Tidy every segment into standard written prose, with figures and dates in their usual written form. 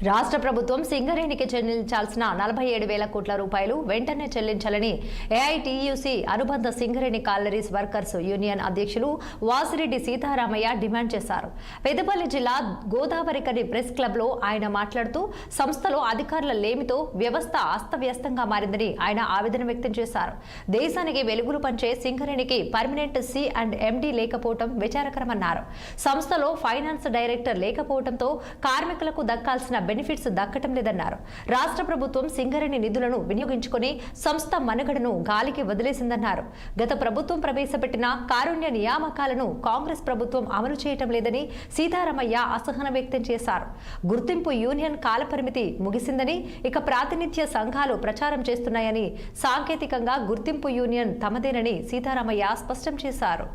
రాష్ట్ర ప్రభుత్వం సింగరేణికి చెల్లించాల్సిన 47,000 కోట్ల రూపాయలు వెంటనే చెల్లించాలని ఏఐటీయూసీ అనుబంధ సింగరేణి కాలరీస్ వర్కర్స్ యూనియన్ అధ్యక్షులు వాసిరెడ్డి సీతారామయ్య డిమాండ్ చేశారు. పెద్దపల్లి జిల్లా గోదావరికని ప్రెస్ క్లబ్ లో ఆయన మాట్లాడుతూ సంస్థలో అధికారుల లేమితో వ్యవస్థ అస్తవ్యస్తంగా మారిందని ఆయన ఆవేదన వ్యక్తం చేశారు. దేశానికి వెలుగులు పంచే సింగరేణికి పర్మనెంట్ సి అండ్ ఎండీ లేకపోవడం విచారకరమన్నారు. సంస్థలో ఫైనాన్స్ డైరెక్టర్ లేకపోవడంతో కార్మికులకు దక్కాల్సిన బెనిఫిట్స్ దక్కటం లేదన్నారు. రాష్ట్ర ప్రభుత్వం సింగరేణి నిధులను వినియోగించుకుని సంస్థ మనుగడను గాలికి వదిలేసిందన్నారు. గత ప్రభుత్వం ప్రవేశపెట్టిన కారుణ్య నియామకాలను కాంగ్రెస్ ప్రభుత్వం అమలు చేయటం లేదని సీతారామయ్య అసహనం వ్యక్తం చేశారు. గుర్తింపు యూనియన్ కాలపరిమితి ముగిసిందని, ఇక ప్రాతినిధ్య సంఘాలు ప్రచారం చేస్తున్నాయని, సాంకేతికంగా గుర్తింపు యూనియన్ తమదేనని సీతారామయ్య స్పష్టం చేశారు.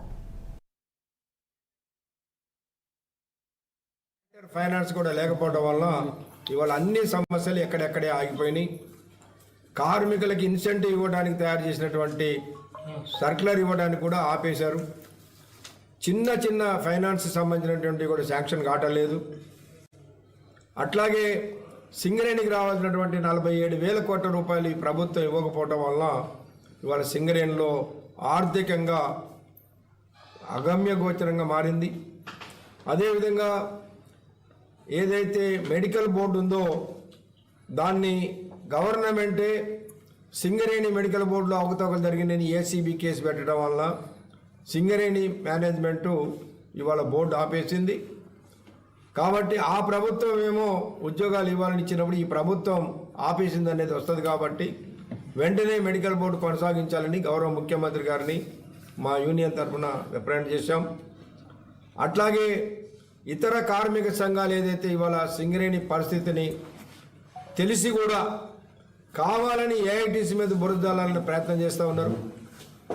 ఫైనాన్స్ కూడా లేకపోవడం వల్ల ఇవాళ అన్ని సమస్యలు ఎక్కడెక్కడే ఆగిపోయినాయి. కార్మికులకి ఇన్సెంటివ్ ఇవ్వడానికి తయారు చేసినటువంటి సర్క్యులర్ ఇవ్వడానికి కూడా ఆపేశారు. చిన్న చిన్న ఫైనాన్స్ సంబంధించినటువంటి కూడా శాంక్షన్ కావట్లేదు. అట్లాగే సింగరేణికి రావాల్సినటువంటి 47,000 కోట్ల రూపాయలు ఈ ప్రభుత్వం ఇవ్వకపోవడం వల్ల ఇవాళ సింగరేణిలో ఆర్థికంగా అగమ్యగోచరంగా మారింది. అదేవిధంగా ఏదైతే మెడికల్ బోర్డు ఉందో దాన్ని గవర్నమెంటే సింగరేణి మెడికల్ బోర్డులో అవకతవకలు జరిగిందని ఏసీబీ కేసు పెట్టడం వల్ల సింగరేణి మేనేజ్మెంటు ఇవాళ బోర్డు ఆపేసింది. కాబట్టి ఆ ప్రభుత్వం ఏమో ఉద్యోగాలు ఇవ్వాలని ఇచ్చినప్పుడు ఈ ప్రభుత్వం ఆపేసింది అనేది వస్తుంది. కాబట్టి వెంటనే మెడికల్ బోర్డు కొనసాగించాలని గౌరవ ముఖ్యమంత్రి గారిని మా యూనియన్ తరఫున రిప్రజెంట్ చేశాం. అట్లాగే ఇతర కార్మిక సంఘాలు ఏదైతే ఇవాళ సింగరేణి పరిస్థితిని తెలిసి కూడా కావాలని ఏఐటీసీ మీద బురదలాలని ప్రయత్నం చేస్తూ ఉన్నారు.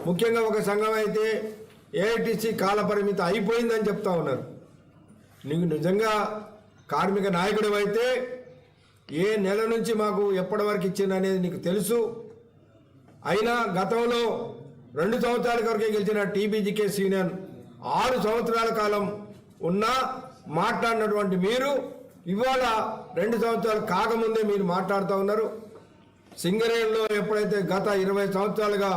ముఖ్యంగా ఒక సంఘం అయితే ఏఐటీసీ కాలపరిమితి అయిపోయిందని చెప్తా ఉన్నారు. నీకు నిజంగా కార్మిక నాయకుడు అయితే ఏ నెల నుంచి మాకు ఎప్పటి వరకు ఇచ్చింది అనేది నీకు తెలుసు. అయినా గతంలో 2 సంవత్సరాల వరకే గెలిచిన టీబీజీకేఎస్ యూనియన్ 6 సంవత్సరాల కాలం ఉన్నా మాట్లాడినటువంటి మీరు ఇవాళ 2 సంవత్సరాలు కాకముందే మీరు మాట్లాడుతూ ఉన్నారు. సింగరేణిలో ఎప్పుడైతే గత 20 సంవత్సరాలుగా